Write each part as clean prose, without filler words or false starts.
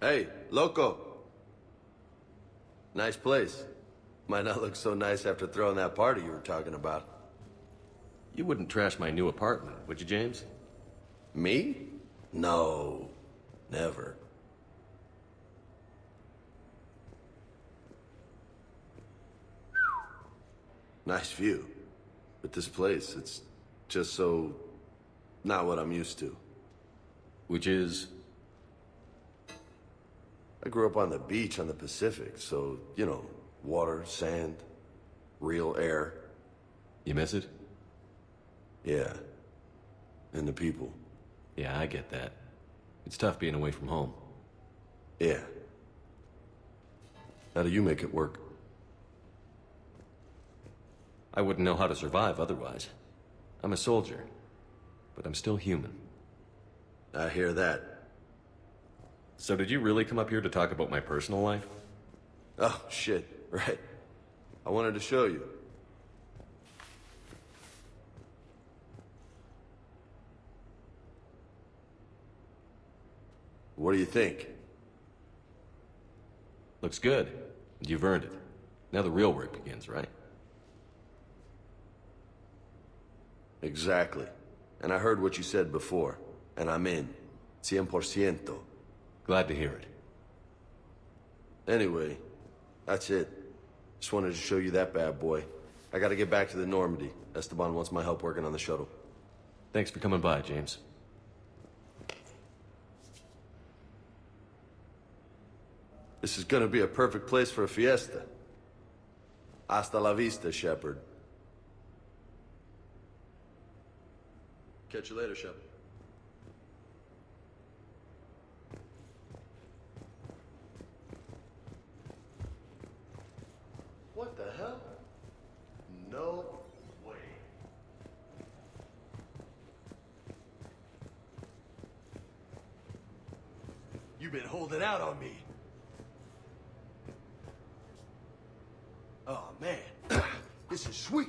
Hey, loco. Nice place. Might not look so nice after throwing that party you were talking about. You wouldn't trash my new apartment, would you, James? Me? No. Never. Nice view. But this place, it's just so... not what I'm used to. Which is... I grew up on the beach on the Pacific, so, you know, water, sand, real air. You miss it? Yeah. And the people. Yeah, I get that. It's tough being away from home. Yeah. How do you make it work? I wouldn't know how to survive otherwise. I'm a soldier, but I'm still human. I hear that. So did you really come up here to talk about my personal life? Oh, shit. Right. I wanted to show you. What do you think? Looks good. You've earned it. Now the real work begins, right? Exactly. And I heard what you said before, and I'm in. 100%. Glad to hear it. Anyway, that's it. Just wanted to show you that bad boy. I gotta get back to the Normandy. Esteban wants my help working on the shuttle. Thanks for coming by, James. This is gonna be a perfect place for a fiesta. Hasta la vista, Shepard. Catch you later, Shep. What the hell? No way. You've been holding out on me. Oh, man. This is sweet.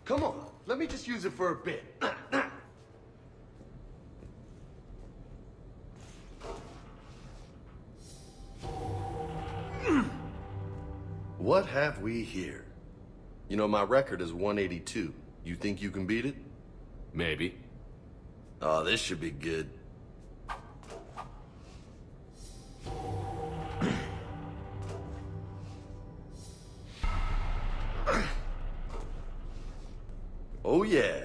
Come on, let me just use it for a bit. What have we here? You know, my record is 182. You think you can beat it? Maybe. Oh, this should be good. Oh, yeah.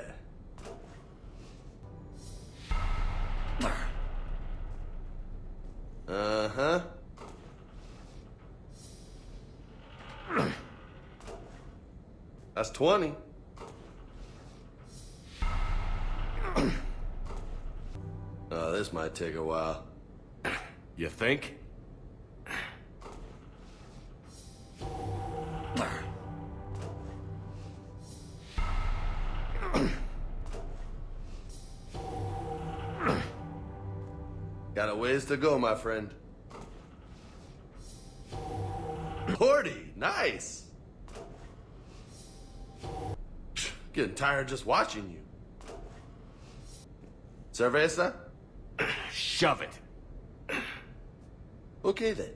Uh-huh. That's 20. Oh, this might take a while. You think? Got a ways to go, my friend. 40, nice. Getting tired just watching you. Cerveza? Shove it. Okay then.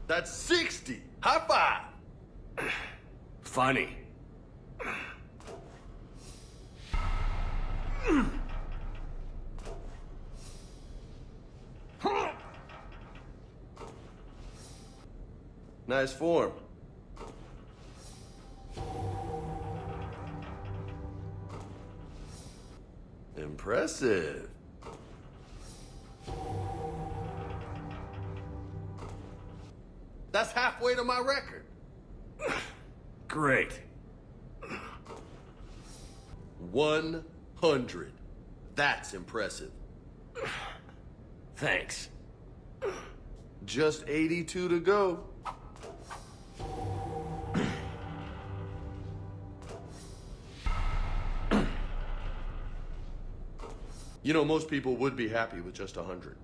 That's 60. High five. Funny. Nice form. Impressive. That's halfway to my record. Great. 100. That's impressive. Thanks. Just 82 to go. You know, most people would be happy with just 100.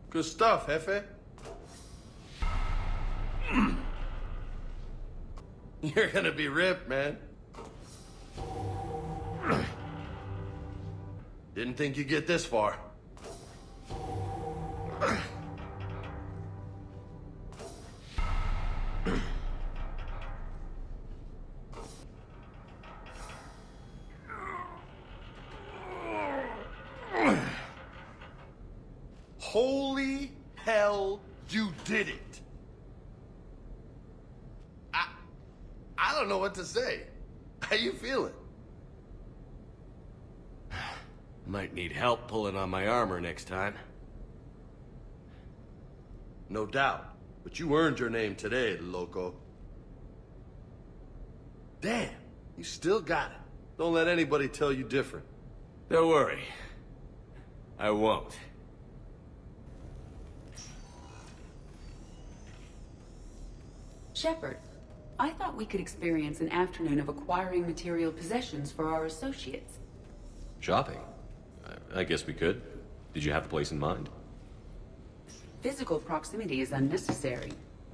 Good stuff, Jefe. You're gonna be ripped, man. Didn't think you'd get this far. Holy hell, you did it! I don't know what to say. How you feeling? Might need help pulling on my armor next time. No doubt. But you earned your name today, loco. Damn, you still got it. Don't let anybody tell you different. Don't worry. I won't. Shepard, I thought we could experience an afternoon of acquiring material possessions for our associates. Shopping? I guess we could. Did you have a place in mind? Physical proximity is unnecessary.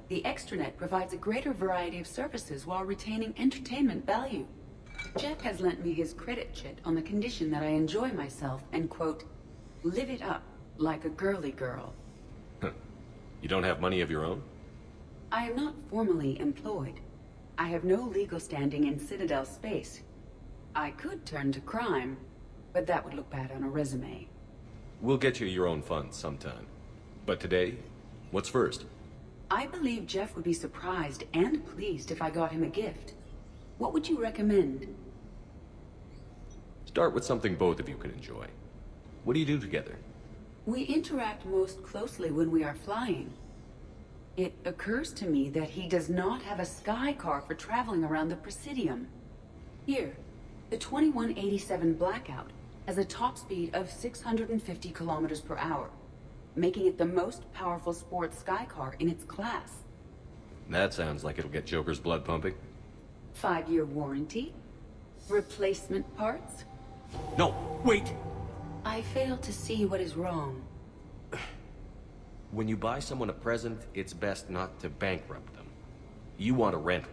The extranet provides a greater variety of services while retaining entertainment value. Jeff has lent me his credit chit on the condition that I enjoy myself and, quote, live it up like a girly girl. You don't have money of your own? I am not formally employed. I have no legal standing in Citadel space. I could turn to crime, but that would look bad on a resume. We'll get you your own funds sometime. But today, what's first? I believe Jeff would be surprised and pleased if I got him a gift. What would you recommend? Start with something both of you can enjoy. What do you do together? We interact most closely when we are flying. It occurs to me that he does not have a sky car for traveling around the Presidium. Here, the 2187 Blackout has a top speed of 650 kilometers per hour, making it the most powerful sports sky car in its class. That sounds like it'll get Joker's blood pumping. 5-year warranty? Replacement parts? No, wait! I fail to see what is wrong. When you buy someone a present, it's best not to bankrupt them. You want a rental.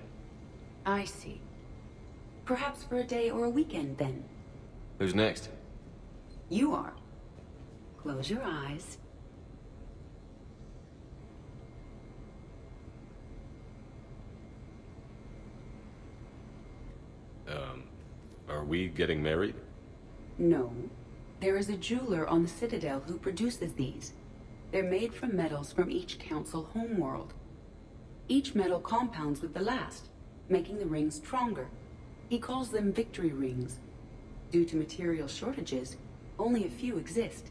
I see. Perhaps for a day or a weekend, then. Who's next? You are. Close your eyes. Are we getting married? No. There is a jeweler on the Citadel who produces these. They're made from metals from each council homeworld. Each metal compounds with the last, making the rings stronger. He calls them victory rings. Due to material shortages, only a few exist.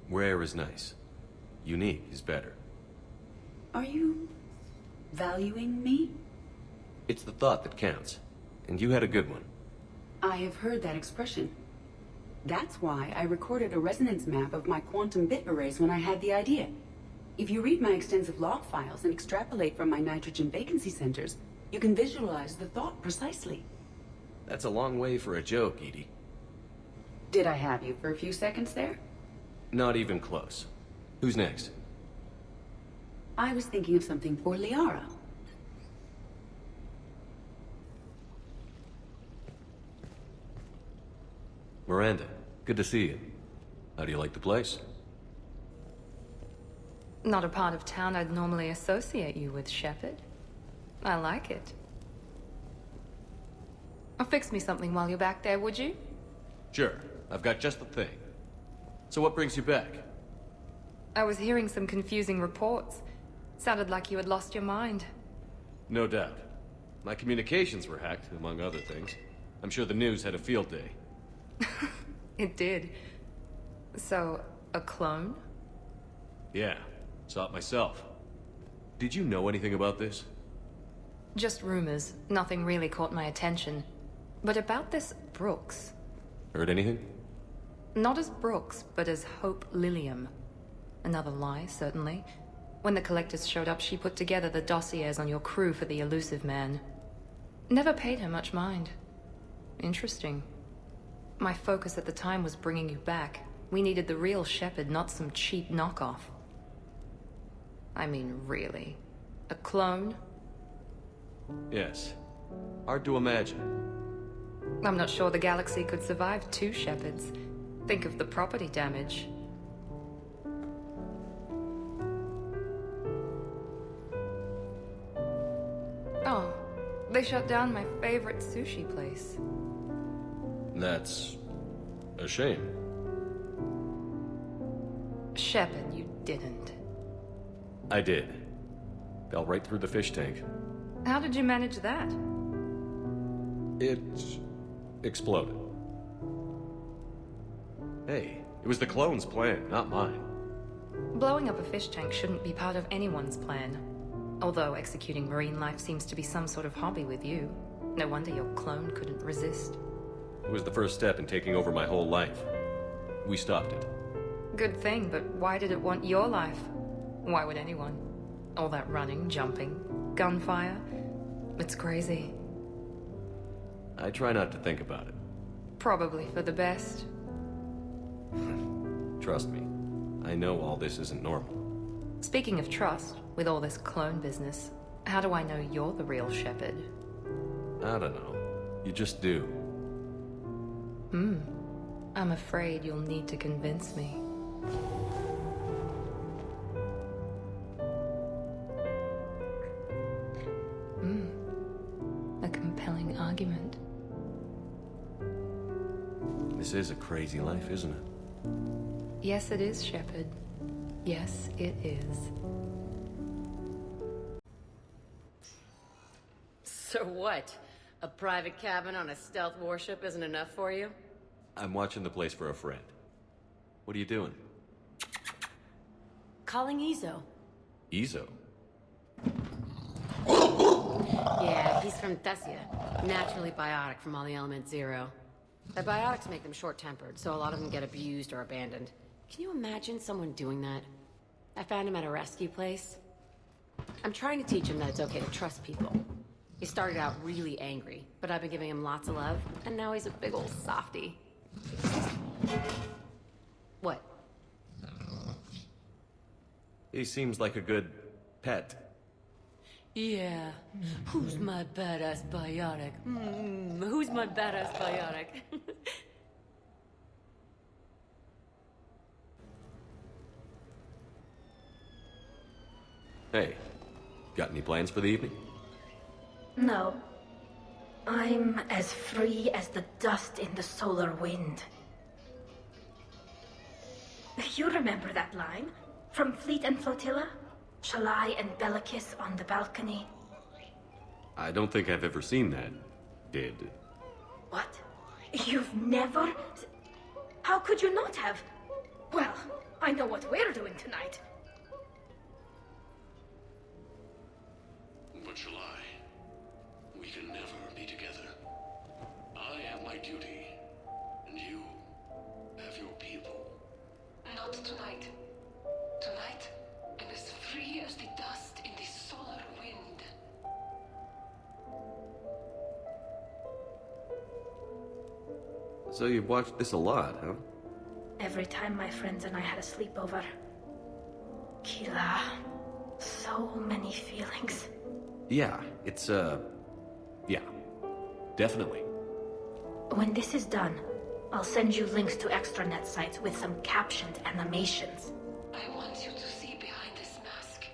Rare is nice. Unique is better. Are you valuing me? It's the thought that counts. And you had a good one. I have heard that expression. That's why I recorded a resonance map of my quantum bit arrays when I had the idea. If you read my extensive log files and extrapolate from my nitrogen vacancy centers, you can visualize the thought precisely. That's a long way for a joke, Edie. Did I have you for a few seconds there? Not even close. Who's next? I was thinking of something for Liara. Miranda, good to see you. How do you like the place? Not a part of town I'd normally associate you with, Shepard. I like it. Fix me something while you're back there, would you? Sure, I've got just the thing. So what brings you back? I was hearing some confusing reports. Sounded like you had lost your mind. No doubt. My communications were hacked, among other things. I'm sure the news had a field day. It did. So, a clone? Yeah, saw it myself. Did you know anything about this? Just rumors. Nothing really caught my attention. But about this Brooks. Heard anything? Not as Brooks, but as Hope Lilium. Another lie, certainly. When the collectors showed up, she put together the dossiers on your crew for the elusive man. Never paid her much mind. Interesting. My focus at the time was bringing you back. We needed the real Shepard, not some cheap knockoff. I mean, really. A clone? Yes. Hard to imagine. I'm not sure the galaxy could survive 2 Shepards. Think of the property damage. Oh, they shut down my favorite sushi place. That's a shame. Shepard, you didn't. I did. Fell right through the fish tank. How did you manage that? It exploded. Hey, it was the clone's plan, not mine. Blowing up a fish tank shouldn't be part of anyone's plan. Although executing marine life seems to be some sort of hobby with you. No wonder your clone couldn't resist. It was the first step in taking over my whole life. We stopped it. Good thing, but why did it want your life? Why would anyone? All that running, jumping, gunfire. It's crazy. I try not to think about it. Probably for the best. Trust me, I know all this isn't normal. Speaking of trust, with all this clone business, how do I know you're the real Shepard? I don't know. You just do. I'm afraid you'll need to convince me. A compelling argument. This is a crazy life, isn't it? Yes, it is, Shepard. Yes, it is. So what? A private cabin on a stealth warship isn't enough for you? I'm watching the place for a friend. What are you doing? Calling Izo. Izo? Yeah, he's from Thessia. Naturally biotic from all the element zero. The biotics make them short-tempered, so a lot of them get abused or abandoned. Can you imagine someone doing that? I found him at a rescue place. I'm trying to teach him that it's okay to trust people. He started out really angry, but I've been giving him lots of love, and now he's a big old softie. What? He seems like a good pet. Yeah. Who's my badass biotic? Who's my badass biotic? Hey, got any plans for the evening? No. I'm as free as the dust in the solar wind. You remember that line? From Fleet and Flotilla? Shalai and Bellicus on the balcony. I don't think I've ever seen that. Did. What? You've never... How could you not have? Well, I know what we're doing tonight. But Shalai, we can never be together. I have my duty, and you have your people. Not tonight. Tonight, I'm as free as the dust in the solar wind. So you've watched this a lot, huh? Every time my friends and I had a sleepover. Kila. So many feelings. Yeah, it's, yeah. Definitely. When this is done, I'll send you links to extranet sites with some captioned animations. I want you to see behind this mask.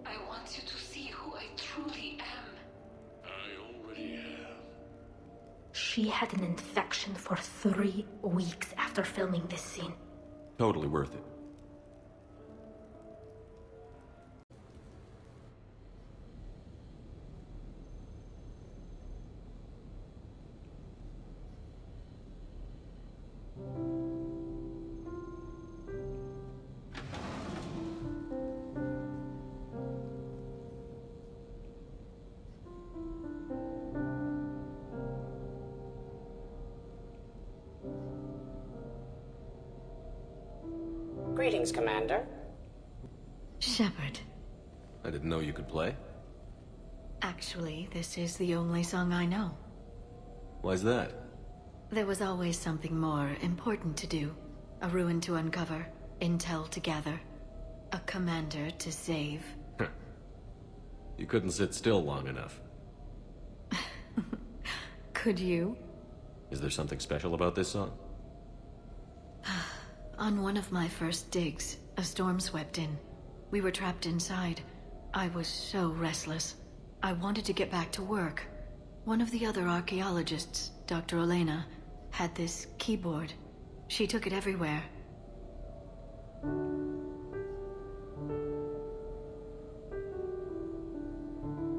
I want you to see who I truly am. I already have. She had an infection for 3 weeks after filming this scene. Totally worth it. Greetings, Commander. Shepard. I didn't know you could play. Actually, this is the only song I know. Why's that? There was always something more important to do. A ruin to uncover, intel to gather, a commander to save. You couldn't sit still long enough. Could you? Is there something special about this song? On one of my first digs, a storm swept in. We were trapped inside. I was so restless. I wanted to get back to work. One of the other archaeologists, Dr. Elena, had this keyboard. She took it everywhere.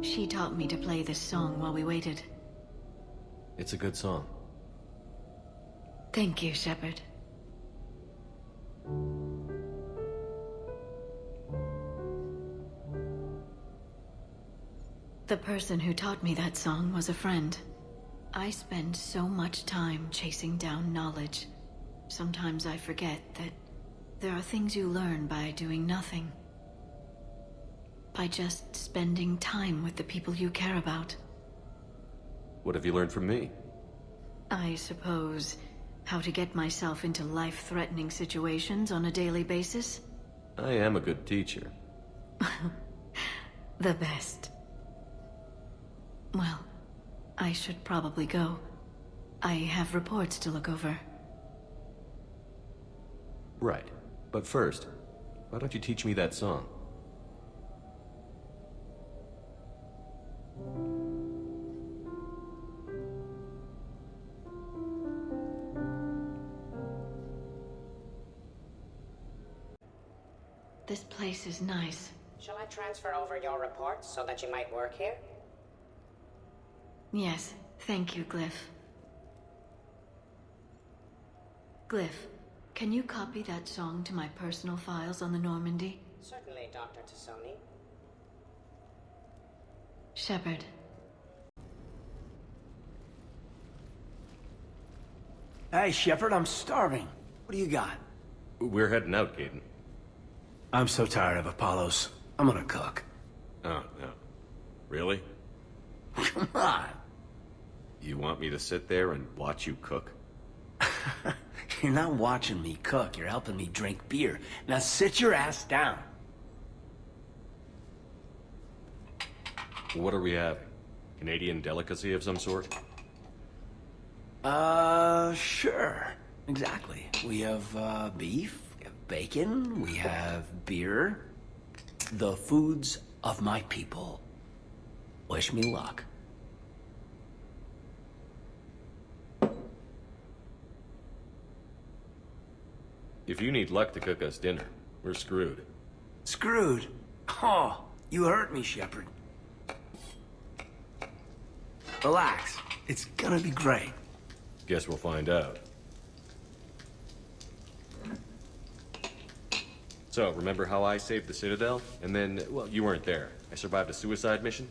She taught me to play this song while we waited. It's a good song. Thank you, Shepard. The person who taught me that song was a friend. I spend so much time chasing down knowledge. Sometimes I forget that there are things you learn by doing nothing. By just spending time with the people you care about. What have you learned from me? I suppose how to get myself into life-threatening situations on a daily basis? I am a good teacher. The best. Well, I should probably go. I have reports to look over. Right. But first, why don't you teach me that song? This place is nice. Shall I transfer over your reports so that you might work here? Yes, thank you, Glyph. Glyph, can you copy that song to my personal files on the Normandy? Certainly, Dr. Tassoni. Shepard. Hey, Shepard, I'm starving. What do you got? We're heading out, Caden. I'm so tired of Apollos. I'm gonna cook. Oh, no. Really? Come on. You want me to sit there and watch you cook? You're not watching me cook. You're helping me drink beer. Now sit your ass down. What are we having? Canadian delicacy of some sort? Sure. Exactly. We have, beef, we have bacon, we have beer. The foods of my people. Wish me luck. If you need luck to cook us dinner, we're screwed. Screwed? Oh, you hurt me, Shepard. Relax. It's gonna be great. Guess we'll find out. So, remember how I saved the Citadel? And then, well, you weren't there. I survived a suicide mission?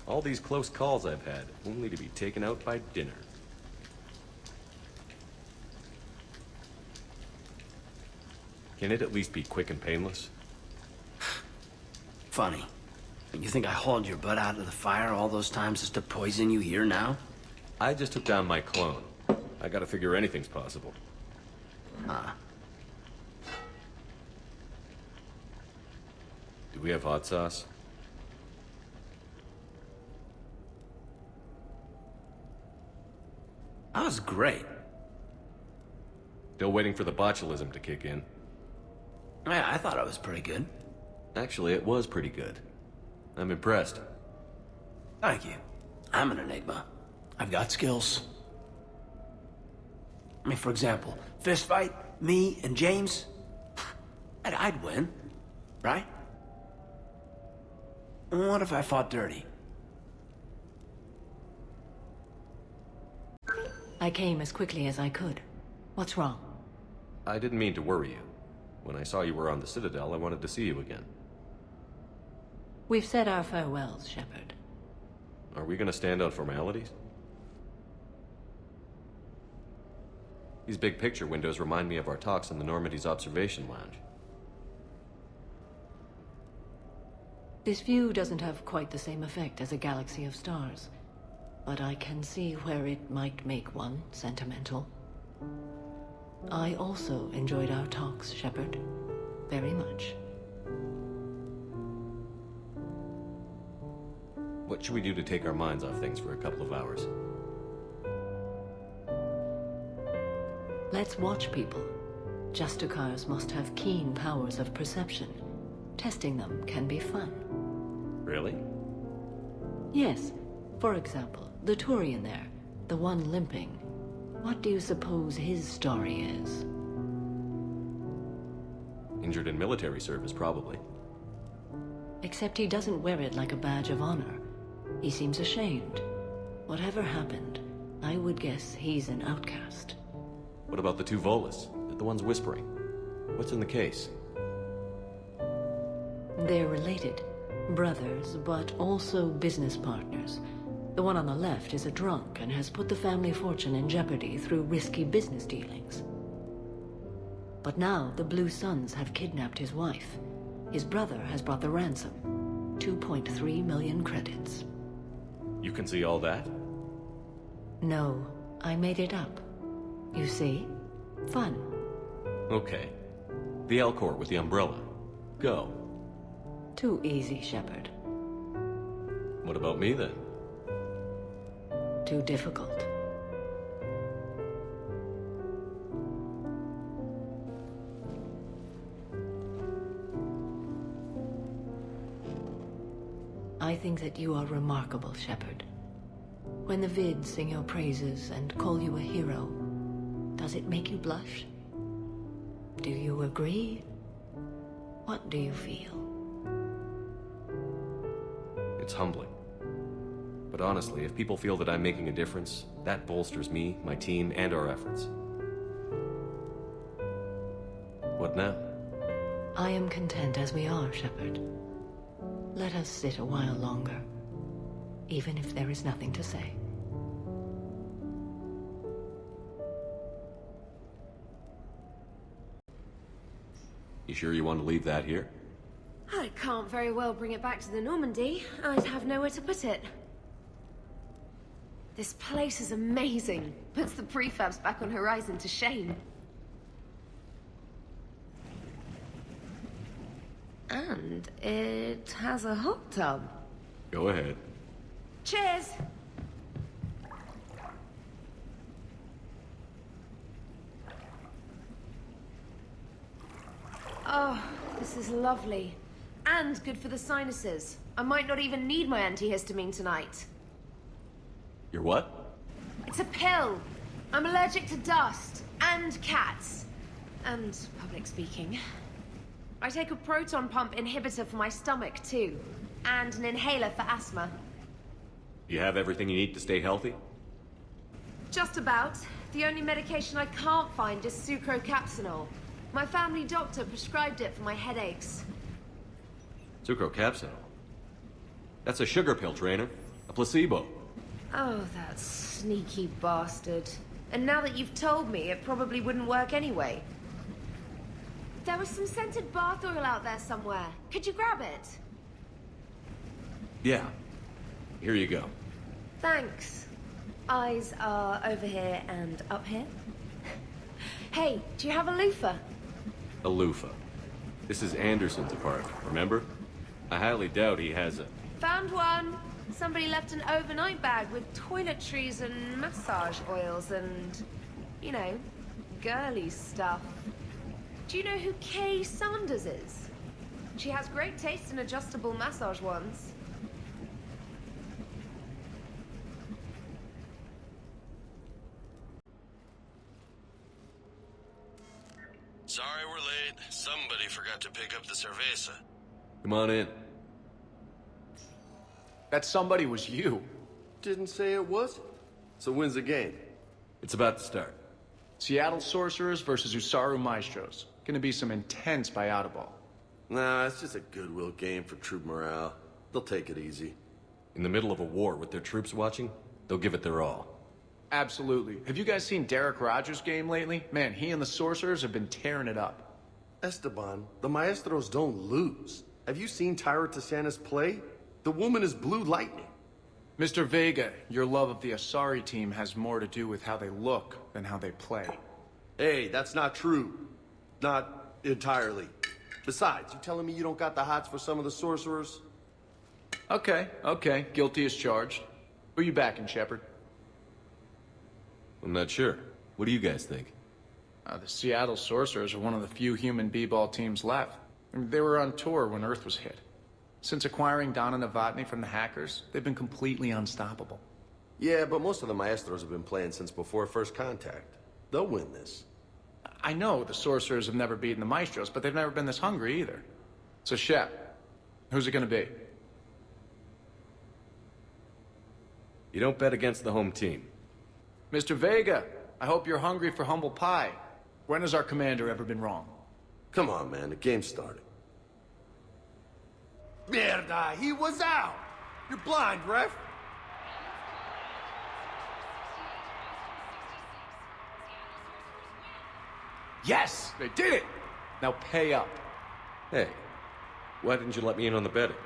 All these close calls I've had, only to be taken out by dinner. Can it at least be quick and painless? Funny. You think I hauled your butt out of the fire all those times just to poison you here now? I just took down my clone. I gotta figure anything's possible. Huh. Do we have hot sauce? That was great. Still waiting for the botulism to kick in. Yeah, I thought it was pretty good. Actually, it was pretty good. I'm impressed. Thank you. I'm an enigma. I've got skills. I mean, for example, fist fight, me and James, I'd win, right? What if I fought dirty? I came as quickly as I could. What's wrong? I didn't mean to worry you. When I saw you were on the Citadel, I wanted to see you again. We've said our farewells, Shepard. Are we gonna stand on formalities? These big picture windows remind me of our talks in the Normandy's observation lounge. This view doesn't have quite the same effect as a galaxy of stars, but I can see where it might make one sentimental. I also enjoyed our talks, Shepard. Very much. What should we do to take our minds off things for a couple of hours? Let's watch people. Justicars must have keen powers of perception. Testing them can be fun. Really? Yes. For example, the Turian there, the one limping. What do you suppose his story is? Injured in military service, probably. Except he doesn't wear it like a badge of honor. He seems ashamed. Whatever happened, I would guess he's an outcast. What about the two Volus? The ones whispering? What's in the case? They're related. Brothers, but also business partners. The one on the left is a drunk and has put the family fortune in jeopardy through risky business dealings. But now the Blue Suns have kidnapped his wife. His brother has brought the ransom. 2.3 million credits. You can see all that? No, I made it up. You see? Fun. Okay. The Elcor with the umbrella. Go. Too easy, Shepard. What about me, then? Too difficult. I think that you are remarkable, Shepard. When the Vids sing your praises and call you a hero, does it make you blush? Do you agree? What do you feel? It's humbling. But honestly, if people feel that I'm making a difference, that bolsters me, my team, and our efforts. What now? I am content as we are, Shepard. Let us sit a while longer, even if there is nothing to say. You sure you want to leave that here? I can't very well bring it back to the Normandy. I'd have nowhere to put it. This place is amazing. Puts the prefabs back on Horizon to shame. And it has a hot tub. Go ahead. Cheers! Oh, this is lovely. And good for the sinuses. I might not even need my antihistamine tonight. Your what? It's a pill. I'm allergic to dust. And cats. And public speaking. I take a proton pump inhibitor for my stomach, too. And an inhaler for asthma. You have everything you need to stay healthy? Just about. The only medication I can't find is sucrocapsinol. My family doctor prescribed it for my headaches. Sucrocapsinol? That's a sugar pill, Trainer. A placebo. Oh, that sneaky bastard. And now that you've told me, it probably wouldn't work anyway. There was some scented bath oil out there somewhere. Could you grab it? Yeah. Here you go. Thanks. Eyes are over here and up here. Hey, do you have a loofah? A loofah. This is Anderson's apartment, remember? I highly doubt he has a... Found one. Somebody left an overnight bag with toiletries and massage oils and, you know, girly stuff. Do you know who Kay Sanders is? She has great taste in adjustable massage ones. Sorry we're late. Somebody forgot to pick up the cerveza. Come on in. That somebody was you. Didn't say it wasn't. So when's the game? It's about to start. Seattle Sorcerers versus Usaru Maestros. Gonna be some intense buyout ball. Nah, it's just a goodwill game for troop morale. They'll take it easy. In the middle of a war with their troops watching, they'll give it their all. Absolutely. Have you guys seen Derek Rogers' game lately? Man, he and the Sorcerers have been tearing it up. Esteban, the Maestros don't lose. Have you seen Tyra Tassanis play? The woman is blue lightning. Mr. Vega, your love of the Asari team has more to do with how they look than how they play. Hey, that's not true. Not entirely. Besides, you telling me you don't got the hots for some of the sorcerers? Okay, guilty as charged. Who you backing, Shepard? I'm not sure. What do you guys think? The Seattle Sorcerers are one of the few human b-ball teams left. I mean, they were on tour when Earth was hit. Since acquiring Donna Novotny from the hackers, they've been completely unstoppable. Yeah, but most of the Maestros have been playing since before first contact. They'll win this. I know the Sorcerers have never beaten the Maestros, but they've never been this hungry either. So, Shep, who's it gonna be? You don't bet against the home team. Mr. Vega, I hope you're hungry for humble pie. When has our commander ever been wrong? Come on, man, the game's starting. Mierda, he was out! You're blind, ref! Yes, they did it! Now pay up. Hey, why didn't you let me in on the betting?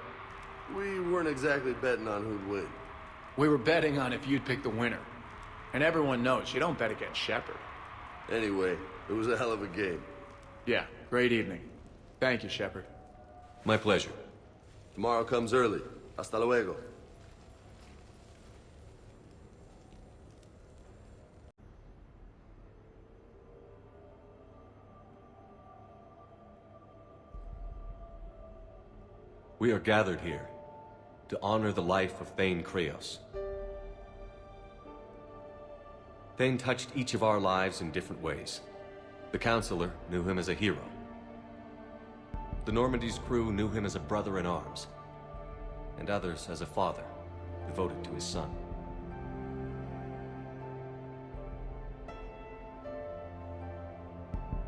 We weren't exactly betting on who'd win. We were betting on if you'd pick the winner. And everyone knows you don't bet against Shepard. Anyway, it was a hell of a game. Yeah, great evening. Thank you, Shepard. My pleasure. Tomorrow comes early. Hasta luego. We are gathered here to honor the life of Thane Kreos. Thane touched each of our lives in different ways. The Counselor knew him as a hero. The Normandy's crew knew him as a brother in arms, and others as a father, devoted to his son.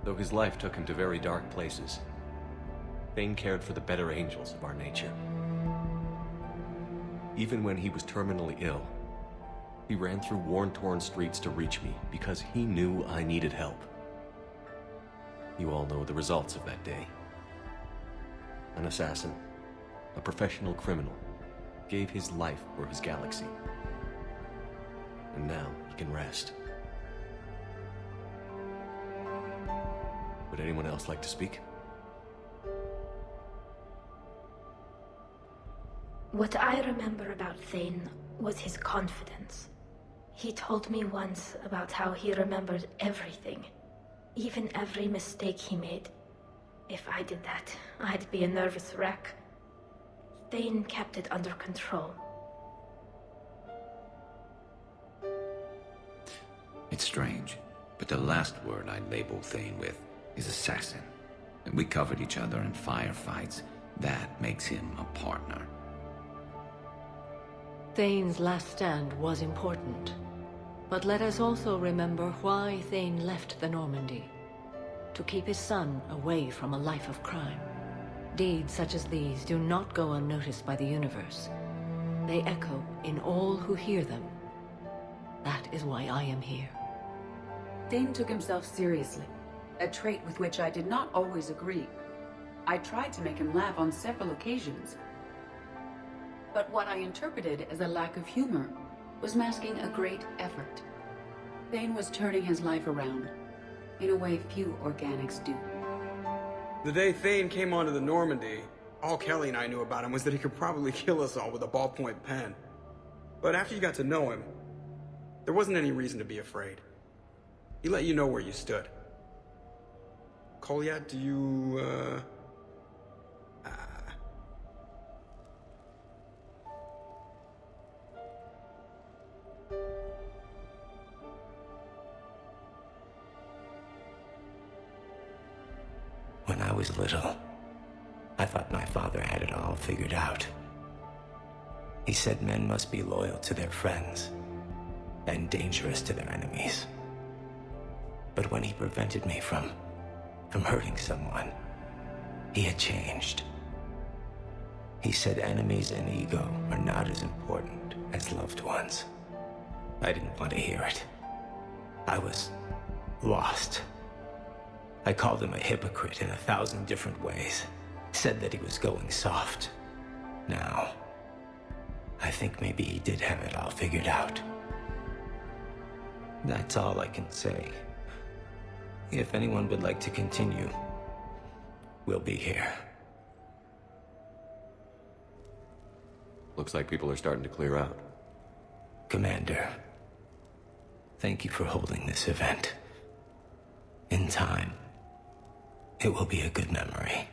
Though his life took him to very dark places, Thane cared for the better angels of our nature. Even when he was terminally ill, he ran through worn-torn streets to reach me because he knew I needed help. You all know the results of that day. An assassin, a professional criminal, gave his life for his galaxy. And now he can rest. Would anyone else like to speak? What I remember about Thane was his confidence. He told me once about how he remembered everything, even every mistake he made. If I did that, I'd be a nervous wreck. Thane kept it under control. It's strange, but the last word I label Thane with is assassin. And we covered each other in firefights. That makes him a partner. Thane's last stand was important. But let us also remember why Thane left the Normandy. To keep his son away from a life of crime. Deeds such as these do not go unnoticed by the universe. They echo in all who hear them. That is why I am here. Thane took himself seriously, a trait with which I did not always agree. I tried to make him laugh on several occasions. But what I interpreted as a lack of humor was masking a great effort. Thane was turning his life around, in a way few organics do. The day Thane came onto the Normandy, all Kelly and I knew about him was that he could probably kill us all with a ballpoint pen. But after you got to know him, there wasn't any reason to be afraid. He let you know where you stood. Kolyat, do you, When I was little, I thought my father had it all figured out. He said men must be loyal to their friends and dangerous to their enemies. But when he prevented me from hurting someone, he had changed. He said enemies and ego are not as important as loved ones. I didn't want to hear it. I was lost. I called him a hypocrite in 1,000 different ways. Said that he was going soft. Now, I think maybe he did have it all figured out. That's all I can say. If anyone would like to continue, we'll be here. Looks like people are starting to clear out. Commander, thank you for holding this event. In time, it will be a good memory.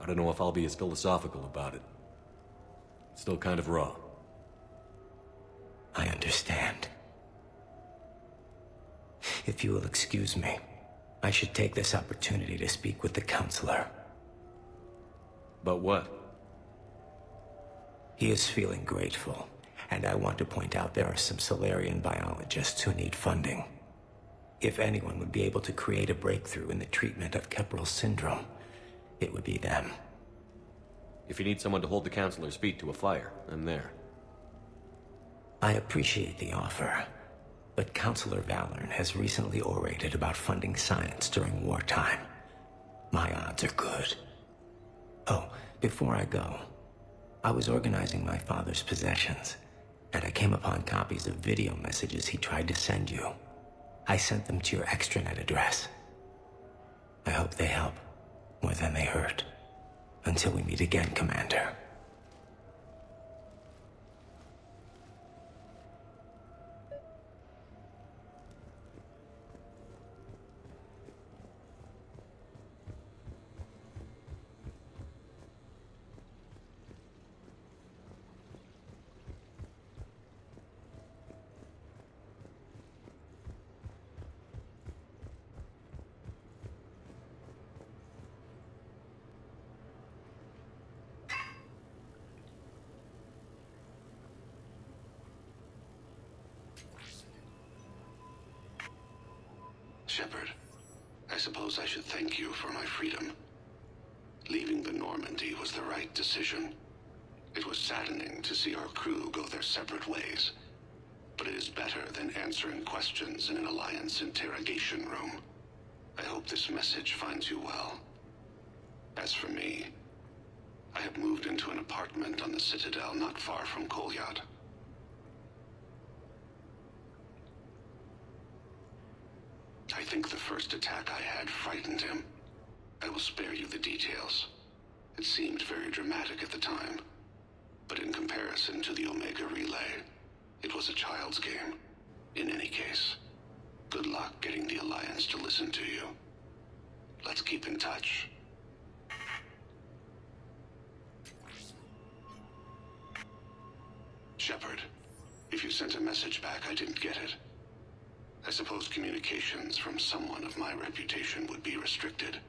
I don't know if I'll be as philosophical about it. Still kind of raw. I understand. If you will excuse me, I should take this opportunity to speak with the counselor. But what? He is feeling grateful, and I want to point out there are some Solarian biologists who need funding. If anyone would be able to create a breakthrough in the treatment of Kepral syndrome, it would be them. If you need someone to hold the counselor's feet to a fire, I'm there. I appreciate the offer, but Counselor Valorn has recently orated about funding science during wartime. My odds are good. Oh, before I go, I was organizing my father's possessions, and I came upon copies of video messages he tried to send you. I sent them to your extranet address. I hope they help more than they hurt. Until we meet again, Commander. Shepard, I suppose I should thank you for my freedom. Leaving the Normandy was the right decision. It was saddening to see our crew go their separate ways, but it is better than answering questions in an Alliance interrogation room. I hope this message finds you well. As for me, I have moved into an apartment on the Citadel not far from Kolyat. I think the first attack I had frightened him. I will spare you the details. It seemed very dramatic at the time, but in comparison to the Omega Relay, it was a child's game. In any case, good luck getting the Alliance to listen to you. Let's keep in touch. Shepard, if you sent a message back, I didn't get it. I suppose communications from someone of my reputation would be restricted.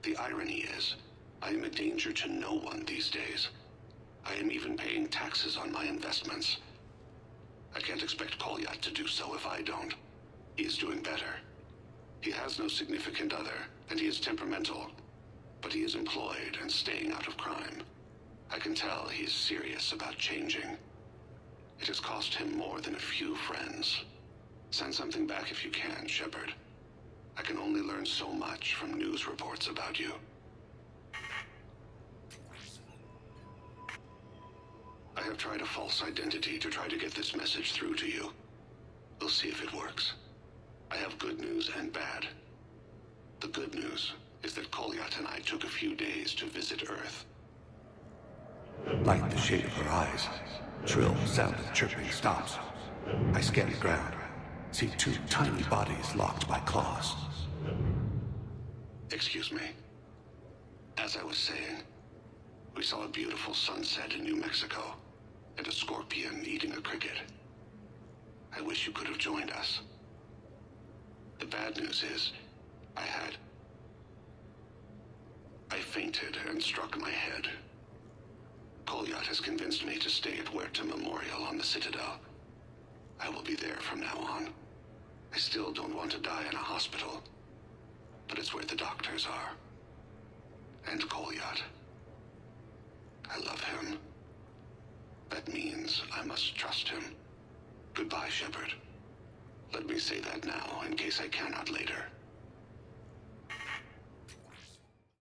The irony is, I am a danger to no one these days. I am even paying taxes on my investments. I can't expect Kolyat to do so if I don't. He is doing better. He has no significant other, and he is temperamental. But he is employed and staying out of crime. I can tell he is serious about changing. It has cost him more than a few friends. Send something back if you can, Shepard. I can only learn so much from news reports about you. I have tried a false identity to try to get this message through to you. We'll see if it works. I have good news and bad. The good news is that Kolyat and I took a few days to visit Earth. Like the shade of her eyes, shrill sound of chirping stops. I scan the ground. See two tiny bodies locked by claws. Excuse me. As I was saying, we saw a beautiful sunset in New Mexico, and a scorpion eating a cricket. I wish you could have joined us. The bad news is, I fainted and struck my head. Kolyat has convinced me to stay at Huerta Memorial on the Citadel. I will be there from now on. I still don't want to die in a hospital, but it's where the doctors are. And Kolyat. I love him. That means I must trust him. Goodbye, Shepard. Let me say that now, in case I cannot later.